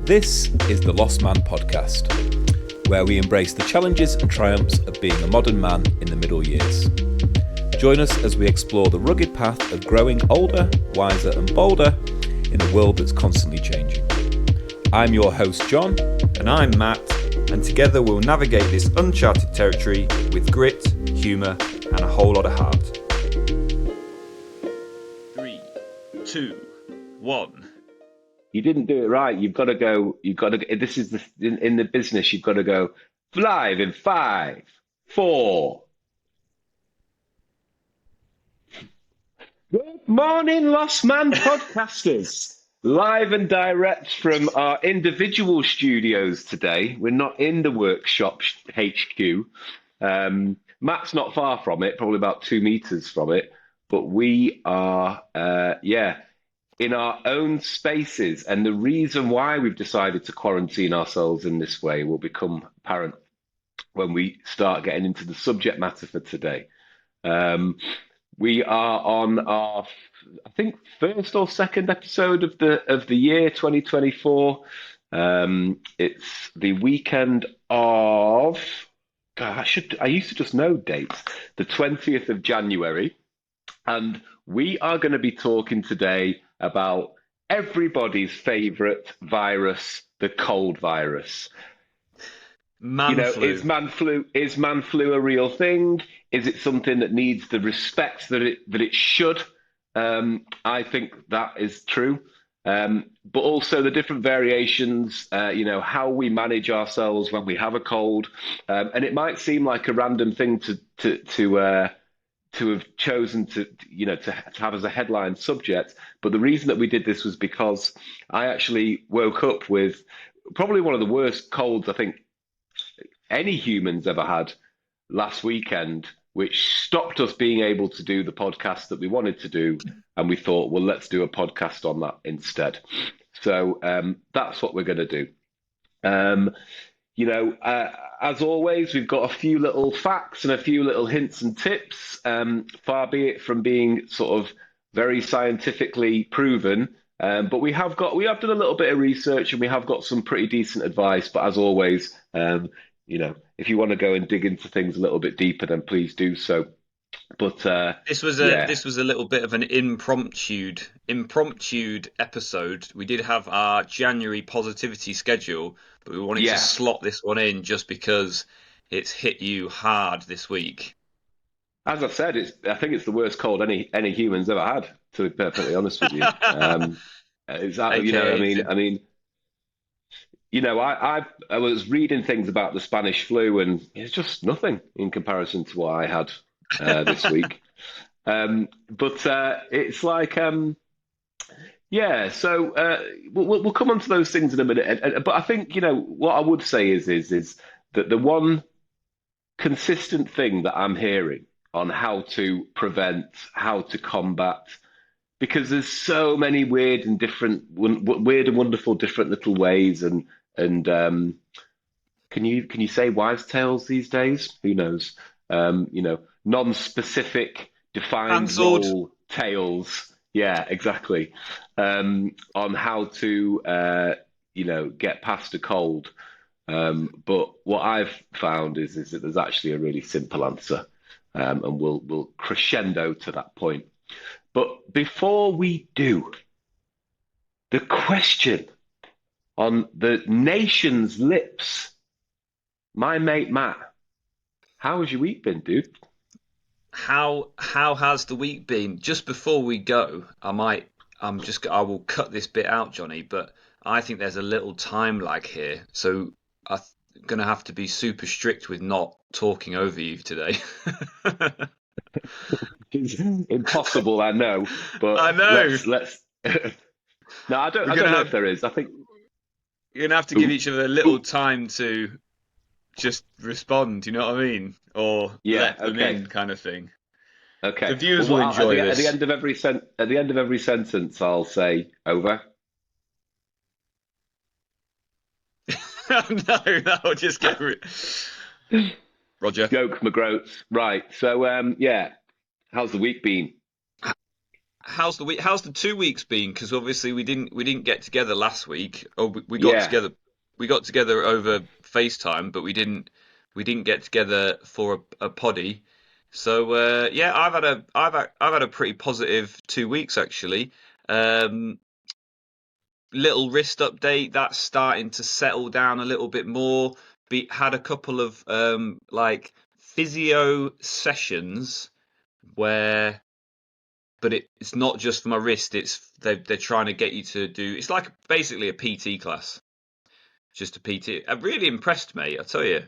This is the Lost Man podcast, where we embrace the challenges and triumphs of being a modern man in the middle years. Join us as we explore the rugged path of growing older, wiser and bolder in a world that's constantly changing. I'm your host John. And I'm Matt, and together we'll navigate this uncharted territory with grit, humour and a whole lot of heart. 3, 2, 1. You didn't do it right. This is in the business, you've got to go live in 5, 4. Good morning, Lost Man podcasters. Live and direct from our individual studios today. We're not in the workshop HQ. Matt's not far from it, probably about 2 meters from it. But we are, in our own spaces. And the reason why we've decided to quarantine ourselves in this way will become apparent when we start getting into the subject matter for today. We are on our, I think, first or second episode of the year 2024. It's the weekend of, God, I used to just know dates, the 20th of January. And we are going to be talking today about everybody's favourite virus, the cold virus. Flu. Is man flu a real thing? Is it something that needs the respect that it should? I think that is true. But also the different variations, how we manage ourselves when we have a cold. And it might seem like a random thing to have chosen to have as a headline subject. But the reason that we did this was because I actually woke up with probably one of the worst colds I think any humans ever had last weekend, which stopped us being able to do the podcast that we wanted to do. And we thought, well, let's do a podcast on that instead. So that's what we're going to do. As always, we've got a few little facts and a few little hints and tips, far be it from being sort of very scientifically proven. But we have done a little bit of research and we have got some pretty decent advice. But as always, if you want to go and dig into things a little bit deeper, then please do so. But this was a little bit of an impromptu episode. We did have our January positivity schedule, but we wanted to slot this one in just because it's hit you hard this week. As I've said, I think it's the worst cold any humans ever had, to be perfectly honest with you. Exactly. I was reading things about the Spanish flu, and it's just nothing in comparison to what I had this week. But it's like, so we'll come on to those things in a minute. But I think, what I would say is that the one consistent thing that I'm hearing on how to prevent, how to combat, because there's so many weird and wonderful different little ways, and can you say wives' tales these days? Who knows? Non-specific, defined role tales. Yeah, exactly. On how to, get past a cold. But what I've found is that there's actually a really simple answer, and we'll crescendo to that point. But before we do, the question on the nation's lips, my mate Matt, how has your week been, dude? How has the week been? Just before we go, I will cut this bit out, Johnny, but I think there's a little time lag here. So I'm going to have to be super strict with not talking over you today. It's impossible, I know, but I know. Let's No, I don't know if there is. I think you're going to have to give each other a little time to just respond, you know what I mean? Or let them in, kind of thing. Okay. The viewers will enjoy this. At the end of every sentence, I'll say over. No, just get rid. Roger. Joke, McGroats. Right. So, how's the week been? how's the week? How's the 2 weeks been? Because obviously we didn't get together last week. Oh, we got Yeah. together. We got together over FaceTime, but we didn't get together for a poddy. So yeah, I've had a pretty positive 2 weeks actually. Um, Little wrist update that's starting to settle down a little bit more. Had a couple of like physio sessions where, but it's not just for my wrist. It's they're trying to get you to do. It's like basically a PT class, just a PT. It really impressed me. I tell you,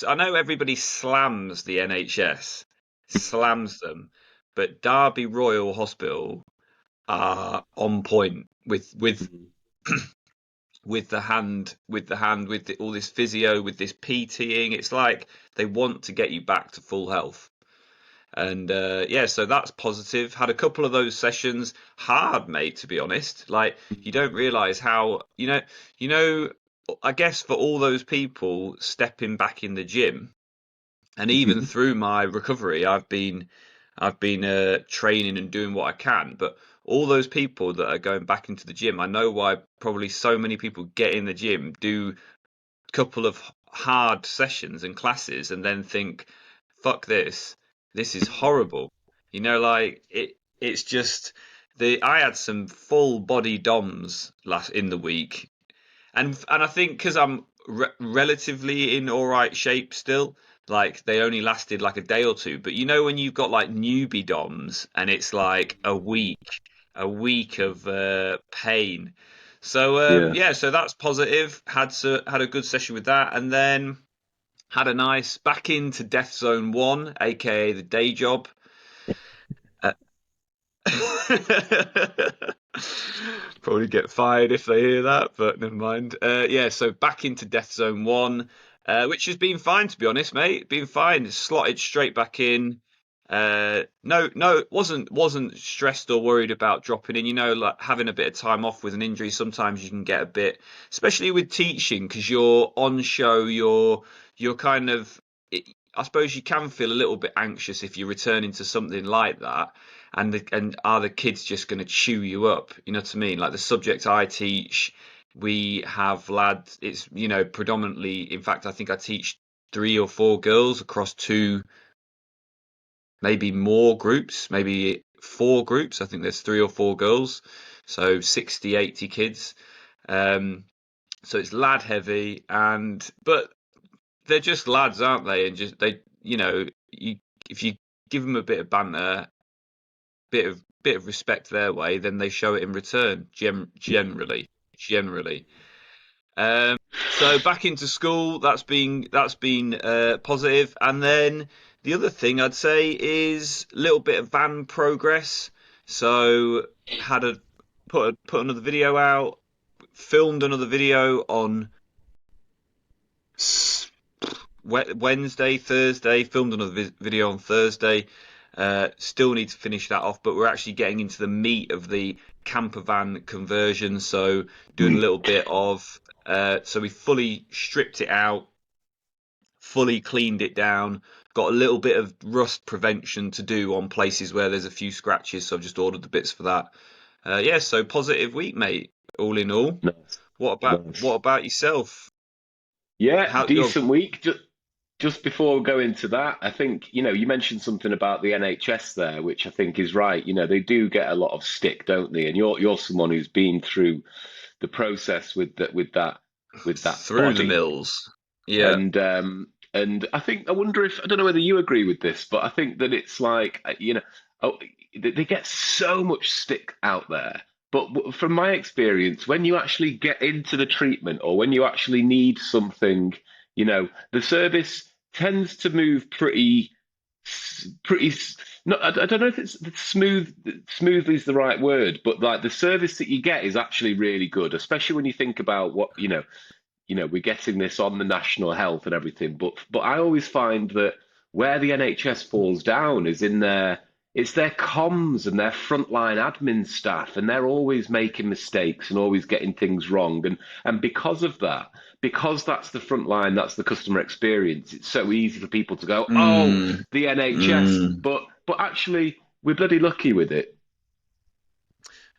I know everybody slams the NHS, slams them, but Derby Royal Hospital are on point with all this physio, with this PTing. It's like they want to get you back to full health. And yeah, so that's positive. Had a couple of those sessions. Hard, mate, to be honest. Like you don't realize how, I guess for all those people stepping back in the gym, and even through my recovery, I've been training and doing what I can. But all those people that are going back into the gym, I know why probably so many people get in the gym, do a couple of hard sessions and classes, and then think, "Fuck this! This is horrible." Like it's just I had some full body DOMs last in the week, and I think because I'm relatively in all right shape still, like they only lasted like a day or two. But when you've got like newbie DOMs and it's like a week of pain. So Yeah. yeah, so that's positive. Had a good session with that, and then had a nice back into Death Zone 1, aka the day job. Uh, Probably get fired if they hear that, but never mind. Yeah, so back into Death Zone 1, which has been fine, to be honest, mate. Been fine. Slotted straight back in. No, wasn't stressed or worried about dropping in. Like having a bit of time off with an injury, sometimes you can get a bit, especially with teaching, because you're on show, you're kind of, I suppose you can feel a little bit anxious if you're returning to something like that, and are the kids just going to chew you up? You know what I mean? Like the subject I teach, we have lads. It's predominantly. In fact, I think I teach 3 or 4 girls across two, maybe more groups, maybe 4 groups. I think there's 3 or 4 girls, so 60, 80 kids. So it's lad heavy, but they're just lads, aren't they? And just if you give them a bit of banter, bit of respect their way, then they show it in return. Generally. So back into school, that's been positive. And then the other thing I'd say is a little bit of van progress. So had a put another video out, filmed another video on Wednesday, Thursday, filmed another video on Thursday. Still need to finish that off, but we're actually getting into the meat of the camper van conversion. So doing a little bit of, so we fully stripped it out, fully cleaned it down. Got a little bit of rust prevention to do on places where there's a few scratches, so I've just ordered the bits for that. Yeah, so positive week, mate. All in all. Nice. What about yourself? Yeah, How your decent week. Just before we go into that, I think, you mentioned something about the NHS there, which I think is right. They do get a lot of stick, don't they? And you're someone who's been through the process with that through the body. mills? Yeah. And I wonder if, I don't know whether you agree with this, but I think that it's like, oh, they get so much stick out there. But from my experience, when you actually get into the treatment or when you actually need something, the service tends to move pretty. No, I don't know if it's smooth. Smoothly is the right word, but like the service that you get is actually really good, especially when you think about what we're getting this on the national health and everything. But I always find that where the NHS falls down is in it's their comms and their frontline admin staff, and they're always making mistakes and always getting things wrong. And because of that, because that's the front line, that's the customer experience, it's so easy for people to go, oh, Mm, the NHS. mm. But actually, we're bloody lucky with it.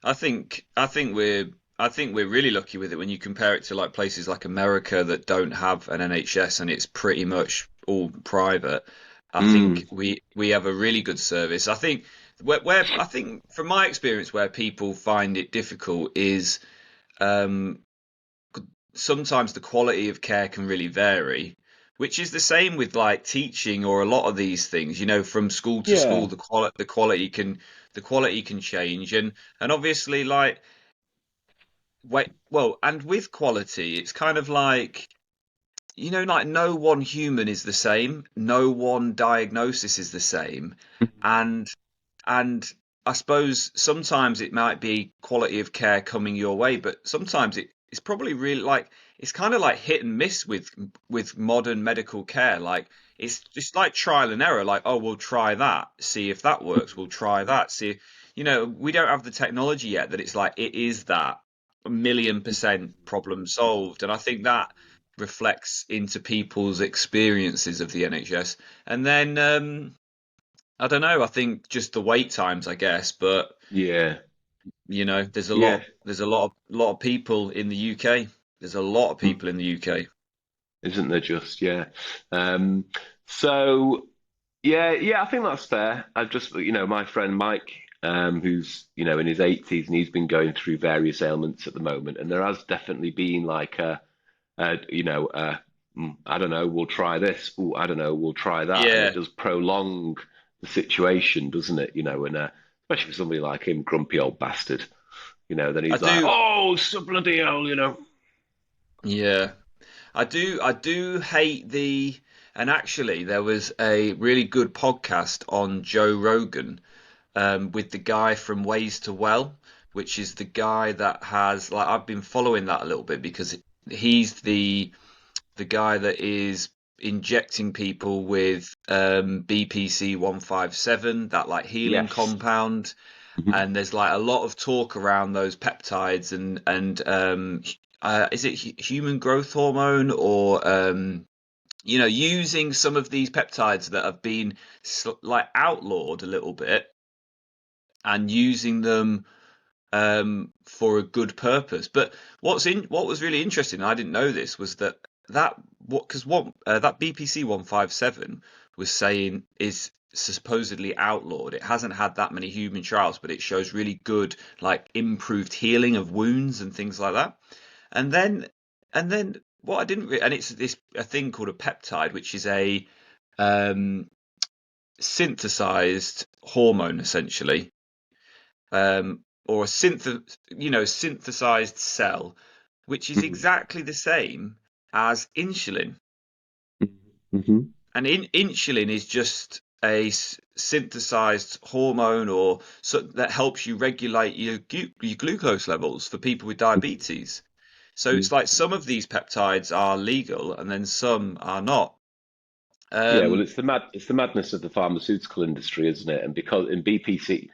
I think we're really lucky with it when you compare it to like places like America that don't have an NHS and it's pretty much all private. I Mm, think we have a really good service. I think where I think from my experience where people find it difficult is um, sometimes the quality of care can really vary, which is the same with like teaching or a lot of these things. From school to school, yeah. the quality can change, and obviously like and with quality, it's kind of like like no one human is the same, no one diagnosis is the same, and and I suppose sometimes it might be quality of care coming your way, but sometimes it's probably really like it's kind of like hit and miss with modern medical care. Like it's just like trial and error. Like, oh, we'll try that, see if that works. We'll try that, see. We don't have the technology yet that it's like it is that 1,000,000% problem solved, and I think that reflects into people's experiences of the NHS. And then I don't know. I think just the wait times, I guess. But Yeah. there's a Yeah. lot. There's a lot of people in the UK. There's a lot of people in the UK. Isn't there just? Yeah. Um, so yeah, I think that's fair. I've just, my friend Mike, who's, in his 80s and he's been going through various ailments at the moment, and there has definitely been like I don't know, we'll try this. Oh, I don't know, we'll try that, and it Yeah, does prolong the situation, doesn't it? And especially for somebody like him, grumpy old bastard. Then I he's like, do. oh, so bloody hell. Yeah, I do hate the. And actually, there was a really good podcast on Joe Rogan with the guy from Ways to Well, which is the guy that has like I've been following that a little bit because he's the guy that is injecting people with BPC-157, that like healing Yes. compound, Mhm. and there's like a lot of talk around those peptides and is it human growth hormone or using some of these peptides that have been like outlawed a little bit and using them for a good purpose. But what was really interesting, and I didn't know this, was that what because what that BPC 157 was saying is supposedly outlawed. It hasn't had that many human trials, but it shows really good like improved healing of wounds and things like that. And then and then what I didn't and it's this a thing called a peptide, which is a um, synthesized hormone essentially, or a synthesized cell, which is Mhm. exactly the same as insulin. Mhm. And insulin is just a synthesized hormone or that helps you regulate your glucose levels for people with diabetes. So it's Mhm. like some of these peptides are legal and then some are not. Yeah, well, Um, it's the madness of the pharmaceutical industry, isn't it? And because in BPC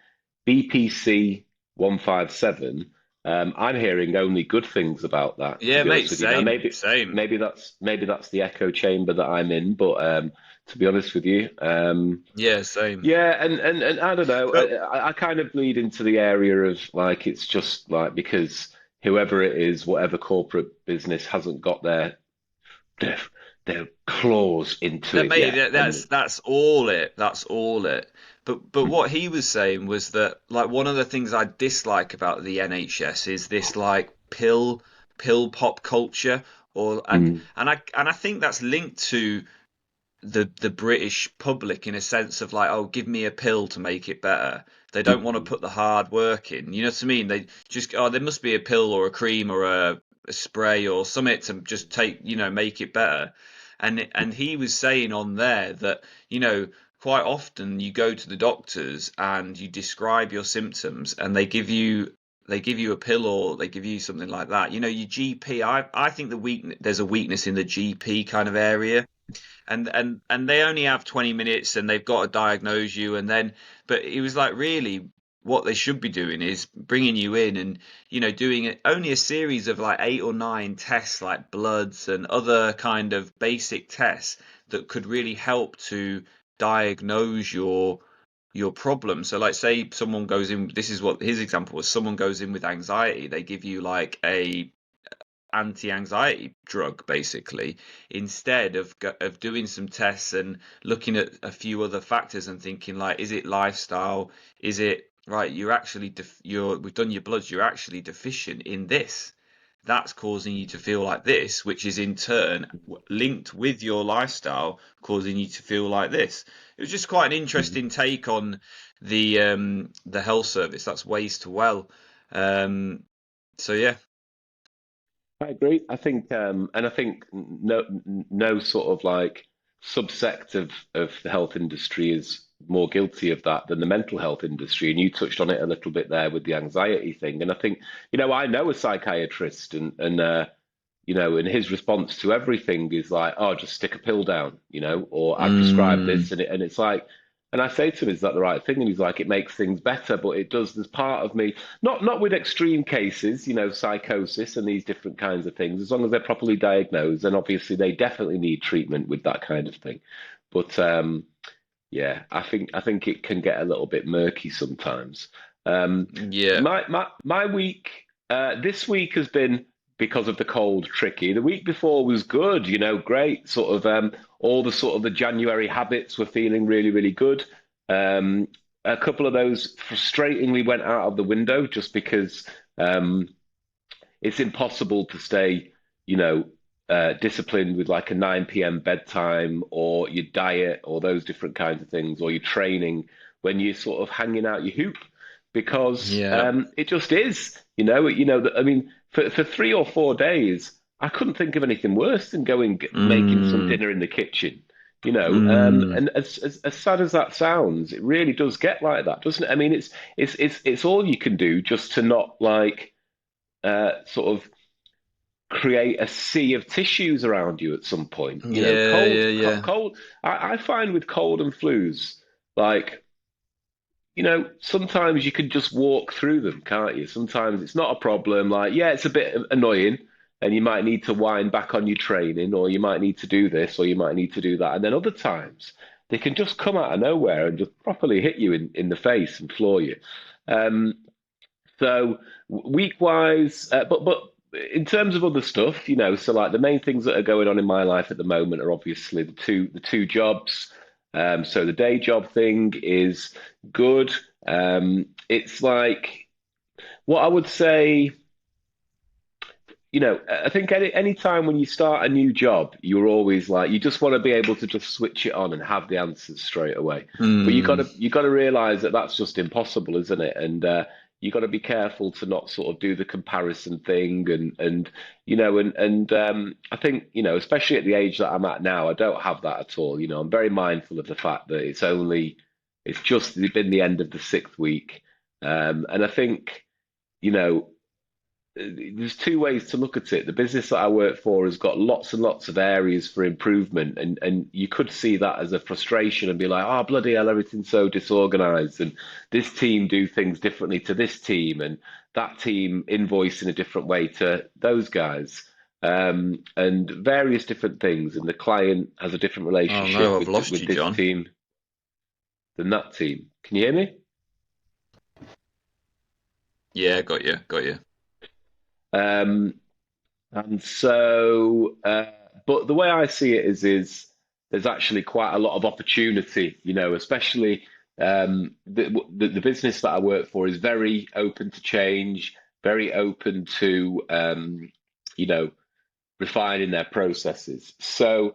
157, I'm hearing only good things about that. To yeah, be mate, honest with you, now same, same. maybe that's the echo chamber that I'm in, but to be honest with you, Yeah, same. yeah, and I don't know, So I kind of bleed into the area of like it's just like because whoever it is, whatever corporate business hasn't got their their claws into that it mate, yet, that's and. that's all it. That's all it. But what he was saying was that like one of the things I dislike about the NHS is this like pill pop culture or Mm. and I think that's linked to the British public in a sense of like, oh, give me a pill to make it better. They don't want to Mhm. put the hard work in. You know what I mean? They just, oh, there must be a pill or a cream or a spray or something to just take, make it better. And he was saying on there that, quite often you go to the doctors and you describe your symptoms and they give you a pill or they give you something like that. Your GP, I think there's a weakness in the GP kind of area, and they only have 20 minutes and they've got to diagnose you, and then but it was like really what they should be doing is bringing you in and doing only a series of like 8 or 9 tests like bloods and other kind of basic tests that could really help to diagnose your problem. So like say someone goes in, this is what his example was, someone goes in with anxiety, they give you like a anti-anxiety drug basically, instead of doing some tests and looking at a few other factors and thinking like, is it lifestyle, is it right, you're actually we've done your bloods, you're actually deficient in this, that's causing you to feel like this, which is in turn linked with your lifestyle causing you to feel like this. It was just quite an interesting take on the health service. That's Way2Well. So yeah. I agree. I think, and I think no sort of like subsect of the health industry is more guilty of that than the mental health industry. And you touched on it a little bit there with the anxiety thing. And I think, I know a psychiatrist, and his response to everything is like, "Oh, just stick a pill down," or "I've prescribed this," and it's like. And I say to him, "Is that the right thing?" And he's like, "It makes things better, but it does." There's part of me, not with extreme cases, psychosis and these different kinds of things. As long as they're properly diagnosed, then obviously they definitely need treatment with that kind of thing. But yeah, I think it can get a little bit murky sometimes. Yeah. My week this week has been, because of the cold, tricky. The week before was good, great. Sort of all the sort of the January habits were feeling really, really good. A couple of those frustratingly went out of the window just because it's impossible to stay, disciplined with like a 9 p.m. bedtime or your diet or those different kinds of things, or your training when you're sort of hanging out your hoop, because Yeah. it just is, I mean, for 3 or 4 days, I couldn't think of anything worse than making some dinner in the kitchen. And as sad as that sounds, it really does get like that, doesn't it? I mean, it's all you can do just to not like sort of create a sea of tissues around you at some point. Yeah, yeah, yeah. Cold. I find with cold and flus, like, sometimes you can just walk through them, can't you? Sometimes it's not a problem. Like, yeah, it's a bit annoying, and you might need to wind back on your training, or you might need to do this, or you might need to do that. And then other times, they can just come out of nowhere and just properly hit you in the face and floor you. Um, so week wise, but in terms of other stuff, so like the main things that are going on in my life at the moment are obviously the two jobs. So the day job thing is good. It's like what I would say. I think any time when you start a new job, you're always like, you just want to be able to just switch it on and have the answers straight away. But you got to realize that that's just impossible, isn't it? And you got to be careful to not sort of do the comparison thing, and I think, especially at the age that I'm at now, I don't have that at all. I'm very mindful of the fact that it's just been the end of the 6th week, and I think, there's two ways to look at it. The business that I work for has got lots and lots of areas for improvement, and you could see that as a frustration and be like, "Oh, bloody hell, everything's so disorganized, and this team do things differently to this team, and that team invoice in a different way to those guys, and various different things, and the client has a different Oh no, relationship I've lost with you, this John. team than that team." Can you hear me? Yeah, got you, got you. Um, And so, but the way I see it is there's actually quite a lot of opportunity, especially the business that I work for is very open to change, very open to, refining their processes. So,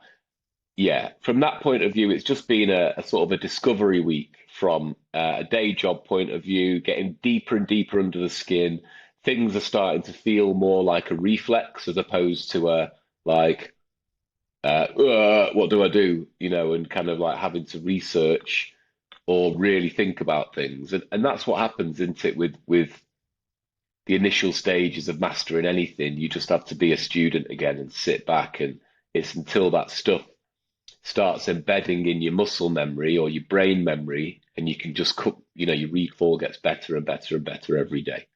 yeah, from that point of view, it's just been a sort of a discovery week from a day job point of view, getting deeper and deeper under the skin. Things are starting to feel more like a reflex as opposed to a like, what do I do? And kind of like having to research or really think about things. And that's what happens, isn't it, with the initial stages of mastering anything. You just have to be a student again and sit back, and it's until that stuff starts embedding in your muscle memory or your brain memory, and you can just cook, your recall gets better and better and better every day.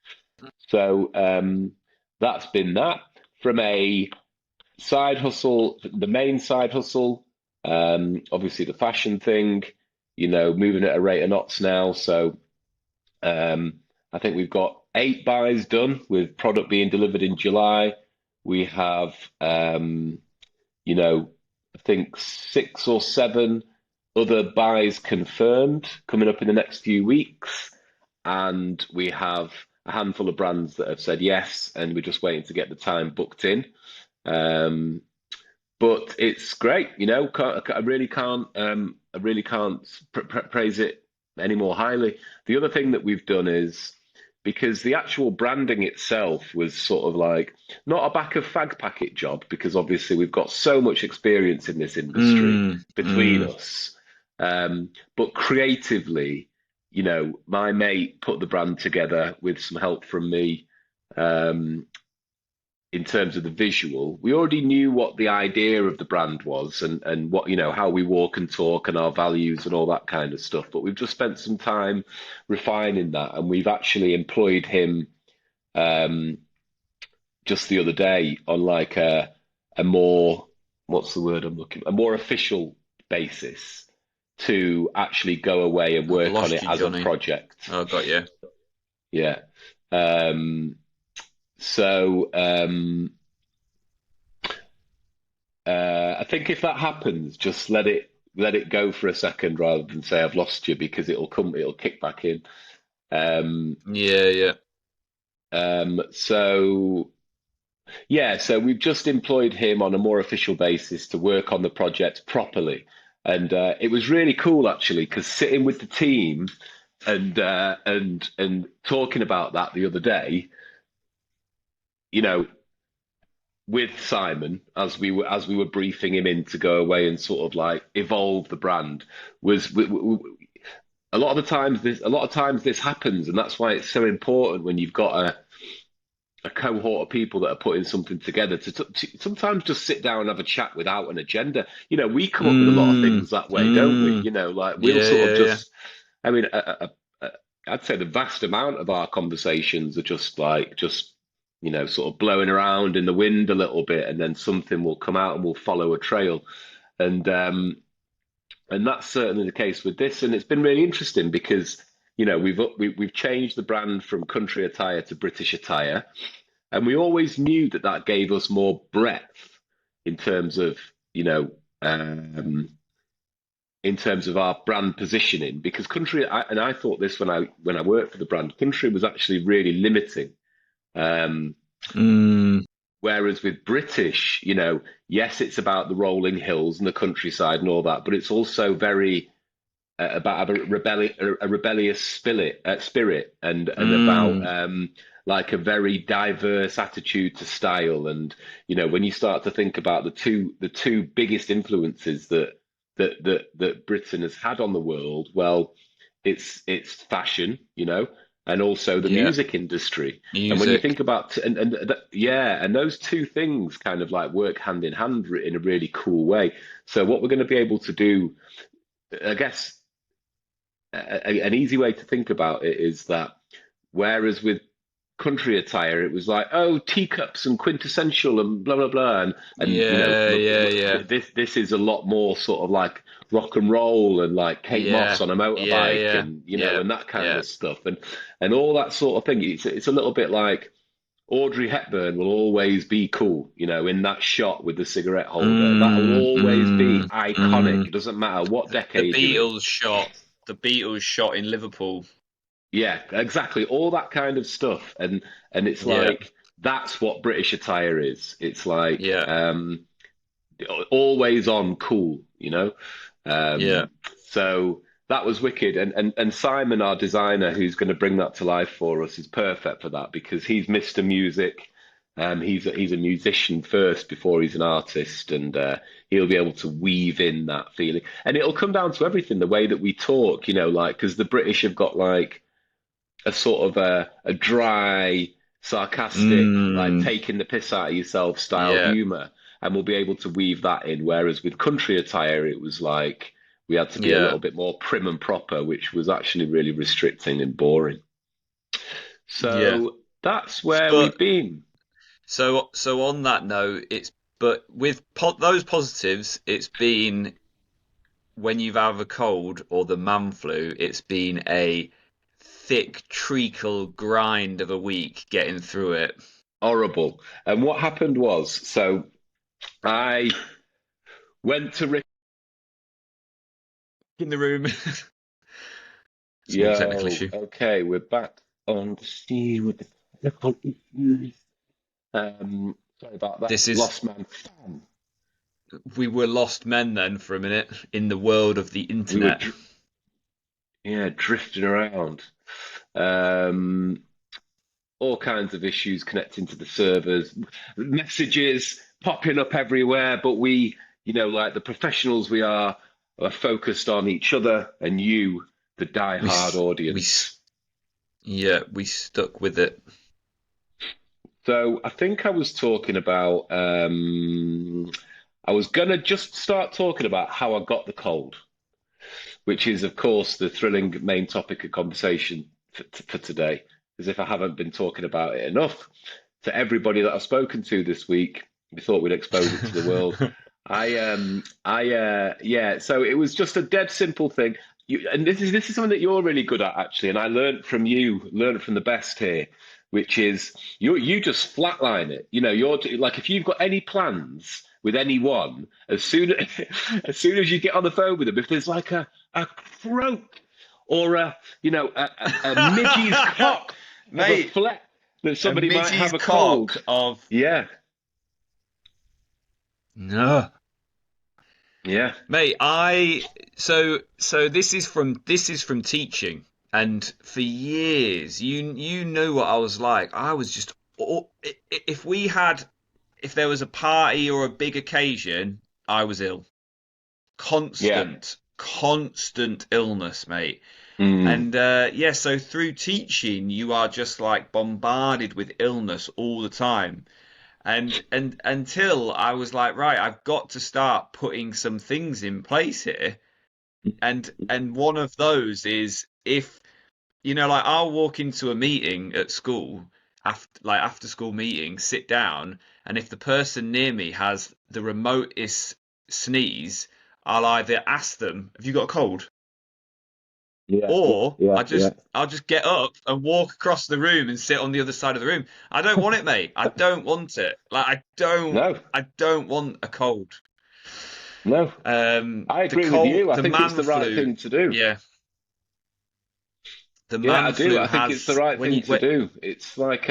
So that's been that. From a side hustle, the main side hustle, obviously the fashion thing. moving at a rate of knots now. So I think we've got 8 buys done with product being delivered in July. We have, I think 6 or 7 other buys confirmed coming up in the next few weeks. And we have a handful of brands that have said yes, and we're just waiting to get the time booked in. But it's great, I really can't praise it any more highly. The other thing that we've done is, because the actual branding itself was sort of like not a back of fag packet job, because obviously we've got so much experience in this industry between us. But creatively, my mate put the brand together with some help from me. In terms of the visual, we already knew what the idea of the brand was, and what, how we walk and talk and our values and all that kind of stuff. But we've just spent some time refining that, and we've actually employed him just the other day on like a more, what's the word I'm looking, a more official basis to actually go away and work on it as a project. Oh, got you. Yeah. So I think if that happens, just let it go for a second rather than say I've lost you, because it'll kick back in. So we've just employed him on a more official basis to work on the project properly, and it was really cool actually, because sitting with the team and talking about that the other day, with Simon, as we were briefing him in to go away and sort of like evolve the brand, was a lot of times this happens, and that's why it's so important when you've got a cohort of people that are putting something together to sometimes just sit down and have a chat without an agenda. We come up with a lot of things that way, don't we? Like we'll just. I mean, I'd say the vast amount of our conversations are just sort of blowing around in the wind a little bit, and then something will come out and we'll follow a trail. And that's certainly the case with this. And it's been really interesting because, we've changed the brand from country attire to British attire. And we always knew that gave us more breadth in terms of, in terms of our brand positioning, because country, and I thought this when I worked for the brand, country was actually really limiting. Whereas with British, yes, it's about the rolling hills and the countryside and all that, but it's also very about a rebellious spirit and about like a very diverse attitude to style. And when you start to think about the two biggest influences that Britain has had on the world, well, it's fashion, and also the music industry. And when you think about and those two things kind of like work hand in hand in a really cool way. So what we're going to be able to do, I guess, an easy way to think about it is that whereas with country attire it was like, oh, teacups and quintessential and blah blah blah, and this is a lot more sort of like rock and roll and like Kate Moss on a motorbike and and that kind of stuff, and all that sort of thing. It's a little bit like Audrey Hepburn will always be cool, in that shot with the cigarette holder. That will always be iconic. It doesn't matter what decade. The Beatles shot in Liverpool. Yeah, exactly. All that kind of stuff, and it's like that's what British attire is. It's like always on cool, So that was wicked, and Simon, our designer, who's going to bring that to life for us, is perfect for that because he's Mr. Music. He's a musician first before he's an artist, and he'll be able to weave in that feeling. And it'll come down to everything, the way that we talk, like because the British have got like a sort of a dry, sarcastic, like taking the piss out of yourself style humour, and we'll be able to weave that in. Whereas with country attire, it was like we had to be a little bit more prim and proper, which was actually really restricting and boring. So that's where we've been. So on that note, but with those positives, it's been when you've had a cold or the man flu, it's been a thick treacle grind of a week getting through it. Horrible. And what happened was, so I went to Rick. In the room. Small technical Yo, issue. okay, we're back on the scene with the technical issues. Sorry about that. This is Lost man fan. We were lost men then for a minute in the world of the We were, internet. drifting around. Um, all kinds of issues connecting to the servers, messages popping up everywhere. But we, like the professionals we are focused on each other and you, the die-hard audience. We stuck with it. So I think I was talking about, I was going to just start talking about how I got the cold, which is, of course, the thrilling main topic of conversation for today, as if I haven't been talking about it enough. To everybody that I've spoken to this week, we thought we'd expose it to the world. So it was just a dead simple thing. And this is something that you're really good at, actually, and I learned from the best here, which is you just flatline it. You're like, if you've got any plans with anyone, as soon as you get on the phone with them, if there's like a croak or a midgie's cock, Mate, of a flat that somebody might have a cold of yeah. no. Yeah, Mate, so this is from teaching, and for years you know what I was like. I was just if there was a party or a big occasion, I was ill. Constant illness, mate. And so through teaching, you are just like bombarded with illness all the time. And until I was like, right, I've got to start putting some things in place here. And one of those is, if like, I'll walk into a meeting at school, after school meeting, sit down, and if the person near me has the remotest sneeze, I'll either ask them, "Have you got a cold?" Or I'll just get up and walk across the room and sit on the other side of the room. I don't want it, mate. I don't want it. Like, I don't want a cold. No. I agree with you. I think it's the right thing to do. Yeah. I do. I think it's the right thing to do. It's like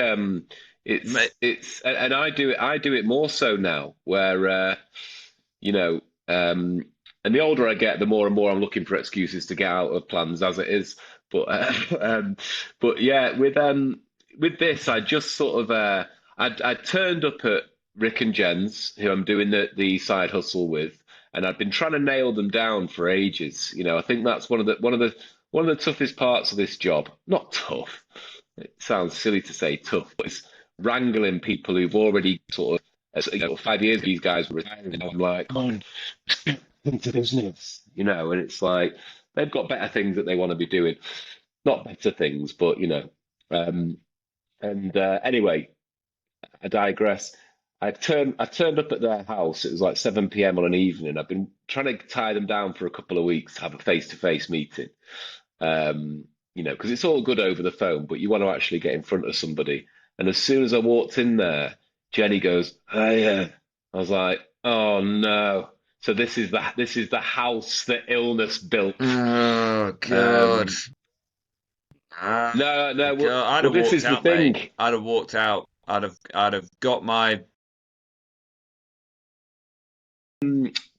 it's and I do it more so now, where and the older I get, the more and more I'm looking for excuses to get out of plans, as it is. But yeah, with this, I just sort of I turned up at Rick and Jen's, who I'm doing the side hustle with, and I've been trying to nail them down for ages. I think that's one of the toughest parts of this job. Not tough. It sounds silly to say tough, but it's wrangling people who've already sort of 5 years these guys were retiring, and I'm like, come on, into business, and it's like they've got better things that they want to be doing. Not better things, but anyway, I digress. I turned up at their house. It was like 7 p.m. on an evening. I've been trying to tie them down for a couple of weeks to have a face-to-face meeting. Because it's all good over the phone, but you want to actually get in front of somebody. And as soon as I walked in there, Jenny goes, "Hey," I was like, "Oh no." So this is the house that illness built. Oh God. No. I'd have this walked is out, the thing. mate. I'd have walked out. I'd have got my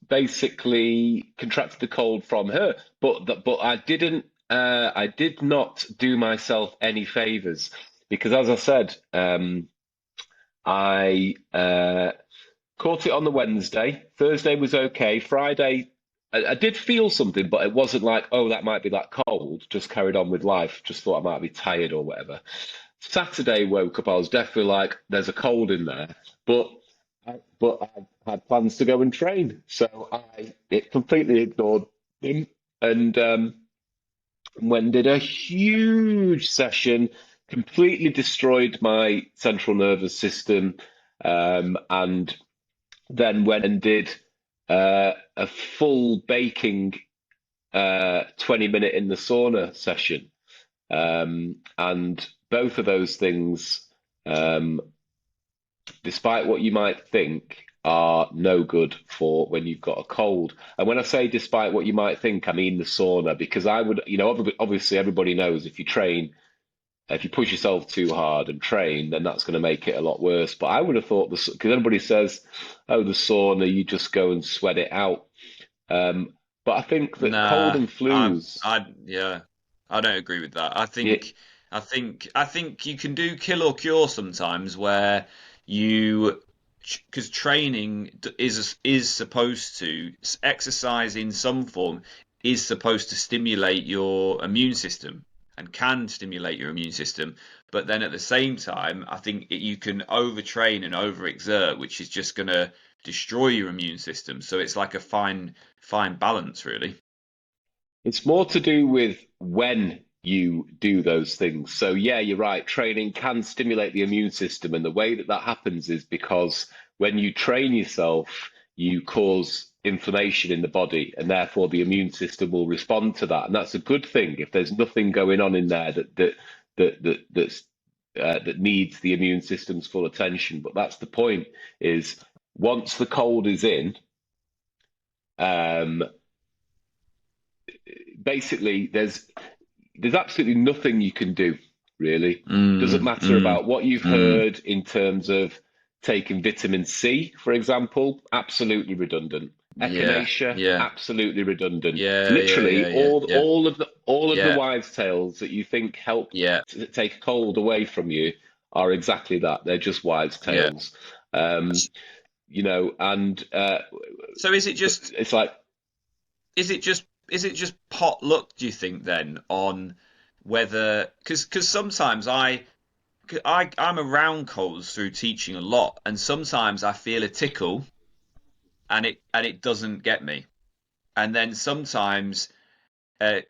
basically contracted the cold from her, but I didn't. I did not do myself any favors, because, as I said, I caught it on the Wednesday. Thursday was okay. Friday, I did feel something, but it wasn't like, oh, that might be that cold. Just carried on with life. Just thought I might be tired or whatever. Saturday woke up, I was definitely like, there's a cold in there. But I had plans to go and train. So it completely ignored him, and went and did a huge session, completely destroyed my central nervous system, and then went and did a full baking 20-minute in the sauna session. And both of those things, despite what you might think, are no good for when you've got a cold. And when I say despite what you might think, I mean the sauna, because I would, obviously everybody knows if you push yourself too hard and train, then that's going to make it a lot worse. But I would have thought this, because everybody says, oh, the sauna, you just go and sweat it out. But I think that cold and flus. I don't agree with that. Yeah, I think you can do kill or cure sometimes where because training is supposed to exercise in some form is supposed to stimulate your immune system and can stimulate your immune system. But then at the same time, I think you can overtrain and overexert, which is just going to destroy your immune system. So it's like a fine balance, really. it's more to do with when you do those things. So yeah, you're right. Training can stimulate the immune system, and the way that happens is because when you train yourself, you cause inflammation in the body, and therefore the immune system will respond to that, and that's a good thing. If there's nothing going on in there that needs the immune system's full attention, but that's the point. Is once the cold is in, basically there's absolutely nothing you can do, really. Doesn't matter about what you've heard in terms of taking vitamin C, for example, absolutely redundant. Echinacea, absolutely redundant. Literally, all of the wives' tales that you think help to take a cold away from you are exactly that. They're just wives' tales. And so is it just? It's like, is it just pot luck, do you think, then, on whether, because sometimes I'm around colds through teaching a lot, and sometimes I feel a tickle and it doesn't get me, and then sometimes I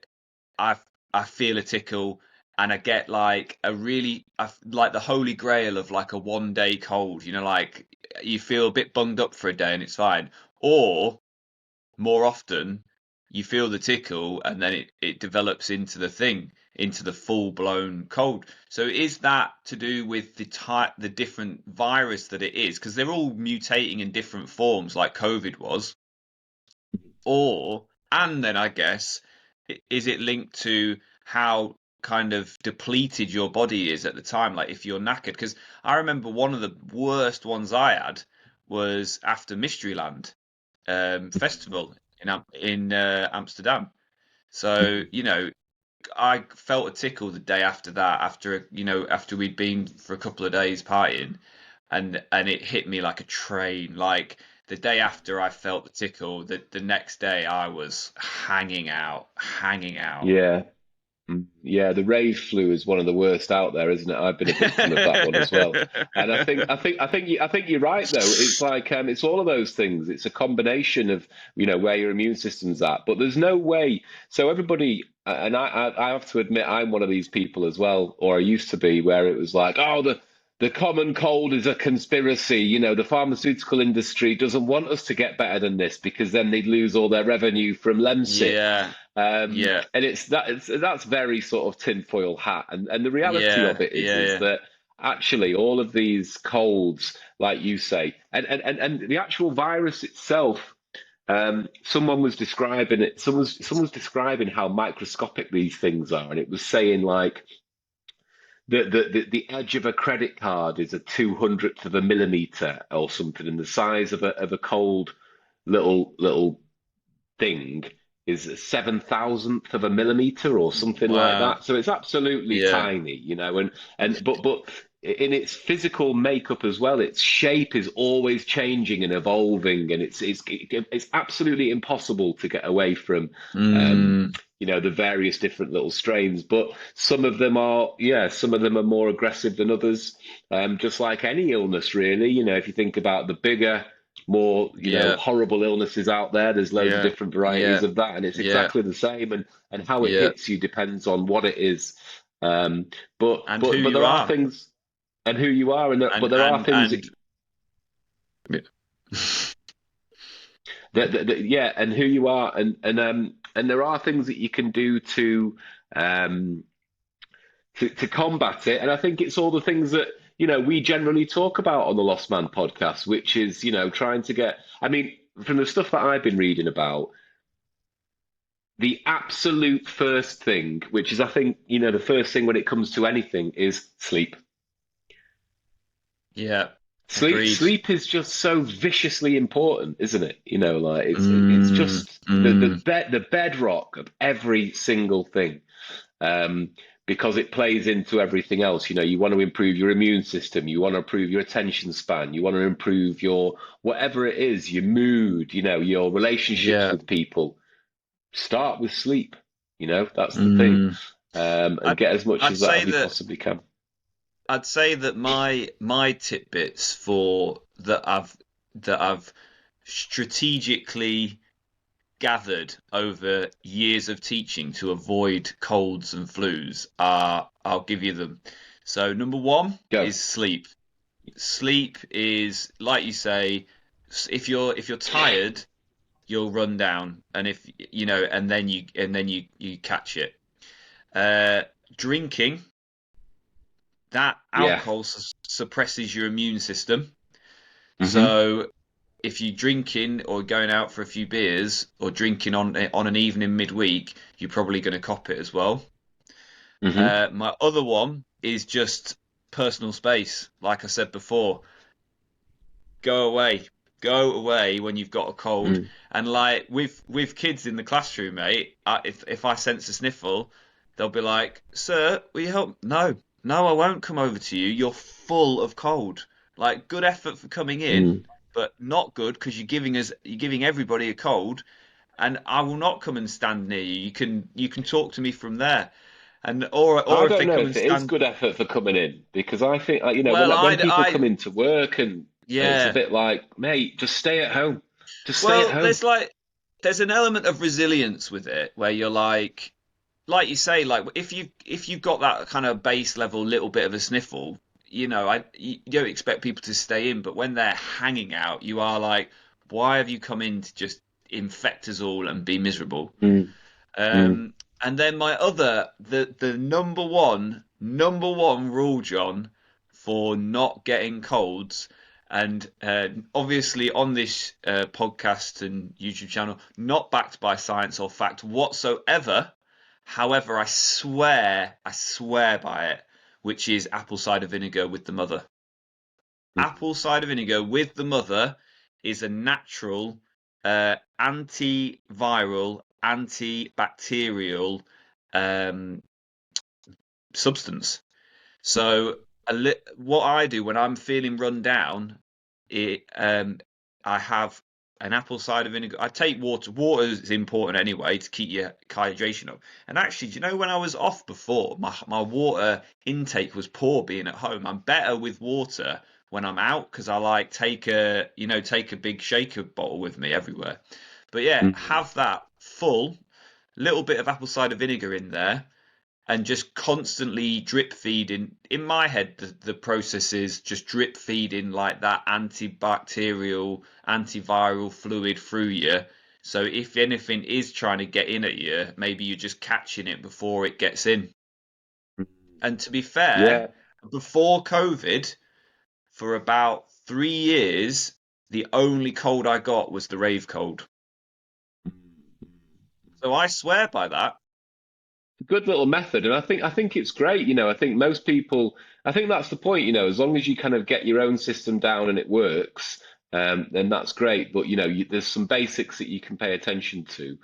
feel a tickle and I get like like the holy grail of like a 1 day cold, like you feel a bit bunged up for a day and it's fine, or more often you feel the tickle and then it develops into the full-blown cold. So is that to do with the different virus that it is, because they're all mutating in different forms like COVID was, and then I guess, is it linked to how kind of depleted your body is at the time, like if you're knackered? Because I remember one of the worst ones I had was after Mysteryland festival in Amsterdam. So I felt a tickle the day after that, after we'd been for a couple of days partying, and it hit me like a train. Like the day after I felt the tickle, the next day I was hanging out. yeah. Yeah, the rave flu is one of the worst out there, isn't it? I've been a victim of that one as well. And I think you're right though. It's like it's all of those things. It's a combination of where your immune system's at. But there's no way. So everybody, and I have to admit, I'm one of these people as well, or I used to be, where it was like, oh, the common cold is a conspiracy. The pharmaceutical industry doesn't want us to get better than this because then they'd lose all their revenue from Lemsip. Yeah. And that's very sort of tinfoil hat, and the reality of it is that actually all of these colds, like you say, and the actual virus itself, someone was describing it. Someone's describing how microscopic these things are, and it was saying like the edge of a credit card is a 200th of a millimeter or something, and the size of a cold little thing is a 7,000th of a millimeter or something like that. So it's absolutely tiny, but in its physical makeup as well, its shape is always changing and evolving, and it's absolutely impossible to get away from the various different little strains. But some of them are more aggressive than others, just like any illness, really. If you think about the bigger, more horrible illnesses out there's loads of different varieties of that, and it's exactly the same, and how it hits you depends on what it is, but there are things, and who you are, but there are things and who you are, and and there are things that you can do to combat it. And I think it's all the things that, we generally talk about on the Lost Man podcast, which is, trying to get, I mean, from the stuff that I've been reading about, the absolute first thing, which is, I think, the first thing when it comes to anything, is sleep. Yeah. Sleep is just so viciously important, isn't it? It's just the bedrock of every single thing. Because it plays into everything else. You want to improve your immune system, you want to improve your attention span, you want to improve your whatever it is, your mood, your relationships with people. Start with sleep. That's the thing. And get as much as that as you possibly can. I'd say that my tidbits for that I've strategically gathered over years of teaching to avoid colds and flus I'll give you them. So number one is sleep. Sleep is, like you say, if you're tired, you'll run down, and if and then you catch it. Drinking, that alcohol suppresses your immune system. So if you're drinking or going out for a few beers or drinking on an evening midweek, you're probably going to cop it as well. My other one is just personal space. Like I said before, go away when you've got a cold. And like with kids in the classroom, mate, if I sense a sniffle, they'll be like, "Sir, will you help?" No, I won't come over to you. You're full of cold. Like, good effort for coming in, but not good because you're giving everybody a cold, and I will not come and stand near you. You can talk to me from there, or I if don't they know come if and it stand. is good effort for coming in, because I think when people come into work and it's a bit like, mate, just stay at home. Just stay at home. There's an element of resilience with it where you're like you say, like if you've got that kind of base level little bit of a sniffle. You don't expect people to stay in, but when they're hanging out, you are like, why have you come in to just infect us all and be miserable? And then the number one rule, John, for not getting colds, and obviously on this podcast and YouTube channel, not backed by science or fact whatsoever. However, I swear by it, which is apple cider vinegar with the mother. Apple cider vinegar with the mother is a natural antiviral, antibacterial substance. So what I do when I'm feeling run down, I have an apple cider vinegar. I take water. Water is important anyway to keep your hydration up. And actually, do you know when I was off before, my water intake was poor being at home. I'm better with water when I'm out because I like take a big shaker bottle with me everywhere. But yeah, have that full, little bit of apple cider vinegar in there, and just constantly drip feeding. In my head, the process is just drip feeding like that antibacterial, antiviral fluid through you. So if anything is trying to get in at you, maybe you're just catching it before it gets in. And to be fair, before COVID, for about 3 years, the only cold I got was the rave cold. So I swear by that. Good little method, and I think it's great. I think most people, I think that's the point. As long as you kind of get your own system down and it works, then that's great. But there's some basics that you can pay attention to.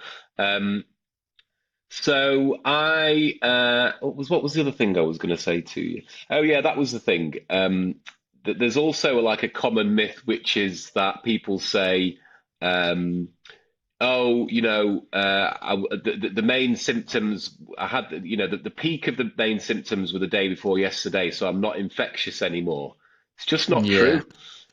So what was the other thing I was going to say to you? Oh yeah, that was the thing. That there's also like a common myth, which is that people say, the main symptoms I had, the peak of the main symptoms were the day before yesterday, so I'm not infectious anymore. It's just not true.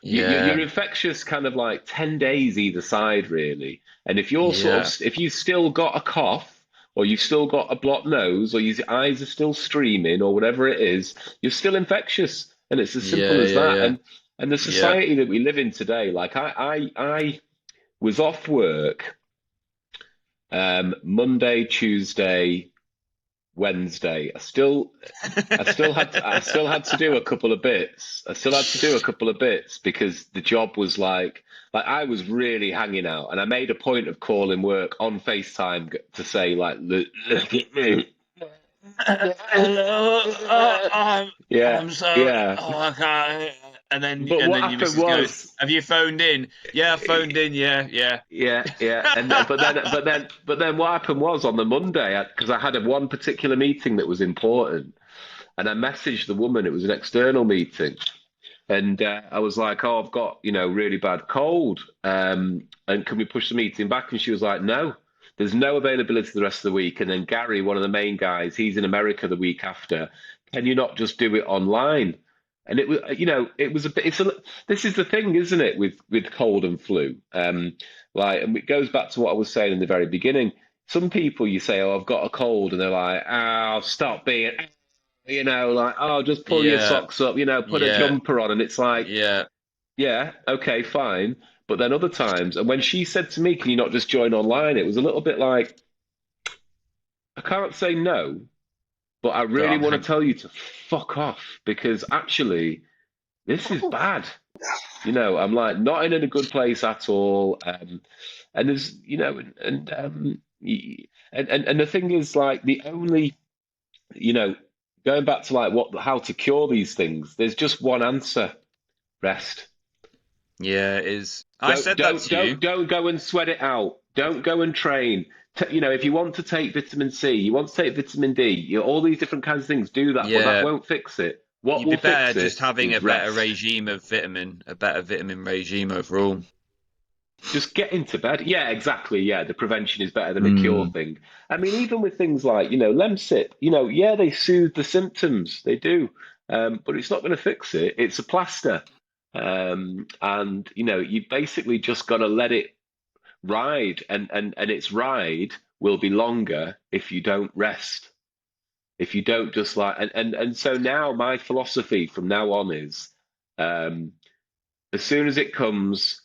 You're infectious kind of like 10 days either side, really. And if you're if you've still got a cough, or you've still got a blocked nose, or your eyes are still streaming, or whatever it is, you're still infectious. And it's as simple as that. And the society that we live in today, like I was off work Monday, Tuesday, Wednesday. I still had to do a couple of bits. Because the job was like I was really hanging out, and I made a point of calling work on FaceTime to say like, look at me. Hello, I'm sorry. Yeah. I can't. And then But what your happened missus was, goes, "Have you phoned in?" Yeah, I phoned in. Yeah. and but then what happened was on the Monday, because I had one particular meeting that was important, and I messaged the woman. It was an external meeting, and I was like, "Oh, I've got really bad cold, and can we push the meeting back?" And she was like, "No, there's no availability the rest of the week." And then Gary, one of the main guys, he's in America the week after. Can you not just do it online? And it was, it was a bit. This is the thing, isn't it, with cold and flu? And it goes back to what I was saying in the very beginning. Some people, you say, "Oh, I've got a cold," and they're like, "Oh, stop being," "Oh, just pull your socks up," put a jumper on, and it's like, yeah, okay, fine. But then other times, and when she said to me, "Can you not just join online?" It was a little bit like, I can't say no. But I really want to tell you to fuck off, because actually, this is bad. I'm like not in a good place at all. And there's, and the thing is, like, the only, going back to like how to cure these things, there's just one answer: rest. Yeah, it is. I said that to you. Don't go and sweat it out. Don't go and train. If you want to take vitamin C, you want to take vitamin D, all these different kinds of things, do that, but that won't fix it. What will fix it? You'd be better just having a better regime of vitamin, a better vitamin regime overall. Just get into bed. Yeah, exactly. Yeah, the prevention is better than the cure thing. I mean, even with things like, Lemsip, they soothe the symptoms, they do, but it's not going to fix it. It's a plaster, and you basically just got to let it ride, and its ride will be longer if you don't rest, if you don't just and so now my philosophy from now on is, as soon as it comes,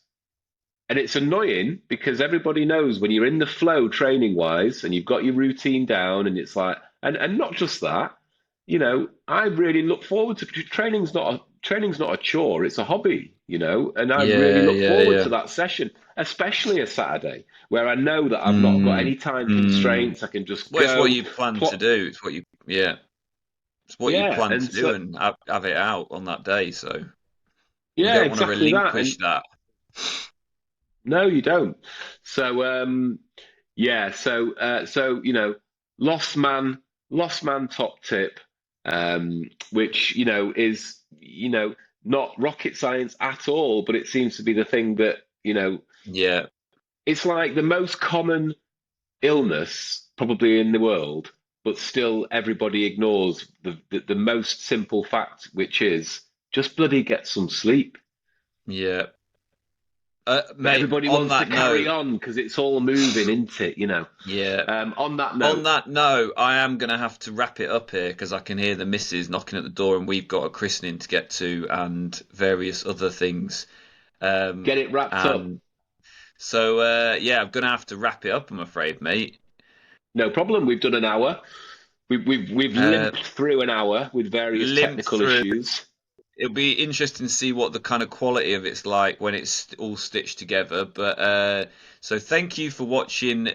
and it's annoying because everybody knows when you're in the flow training wise and you've got your routine down, and it's like, and not just that, I really look forward to training's not a chore, it's a hobby, and I really look forward to that session, especially a Saturday where I know that I've not got any time constraints. I can just go. It's what you plan to do. It's what you plan to do, and have it out on that day. So you don't want to relinquish that. No, you don't. So lost man top tip, which is not rocket science at all, but it seems to be the thing that it's like the most common illness probably in the world, but still everybody ignores the most simple fact, which is just bloody get some sleep. Mate, everybody wants to carry on because it's all moving, isn't it? Yeah. On that note, I am going to have to wrap it up here because I can hear the missus knocking at the door, and we've got a christening to get to and various other things. Get it wrapped up. So I'm going to have to wrap it up, I'm afraid, mate. No problem. We've done an hour. We've limped through an hour with various technical issues. It'll be interesting to see what the kind of quality of it's like when it's all stitched together. But so thank you for watching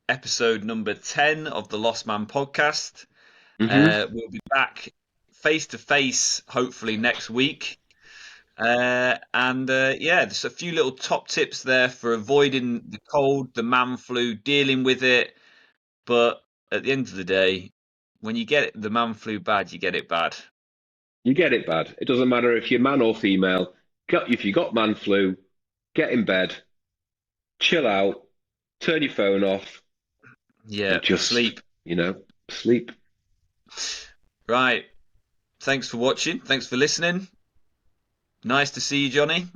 episode number 10 of the Lost Man podcast. We'll be back face to face hopefully next week. There's a few little top tips there for avoiding the cold, the man flu, dealing with it. But at the end of the day, when you get the man flu bad, you get it bad. You get it bad. It doesn't matter if you're man or female. If you got man flu, get in bed, chill out, turn your phone off. Yeah, just sleep. Sleep. Right. Thanks for watching. Thanks for listening. Nice to see you, Johnny.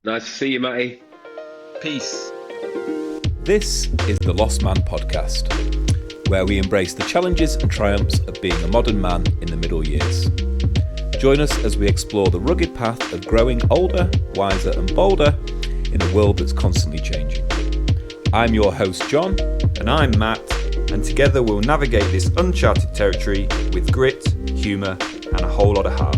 Nice to see you, Matty. Peace. This is the Lost Man podcast, where we embrace the challenges and triumphs of being a modern man in the middle years. Join us as we explore the rugged path of growing older, wiser and bolder in a world that's constantly changing. I'm your host, John, And I'm Matt, and together we'll navigate this uncharted territory with grit, humour, and a whole lot of heart.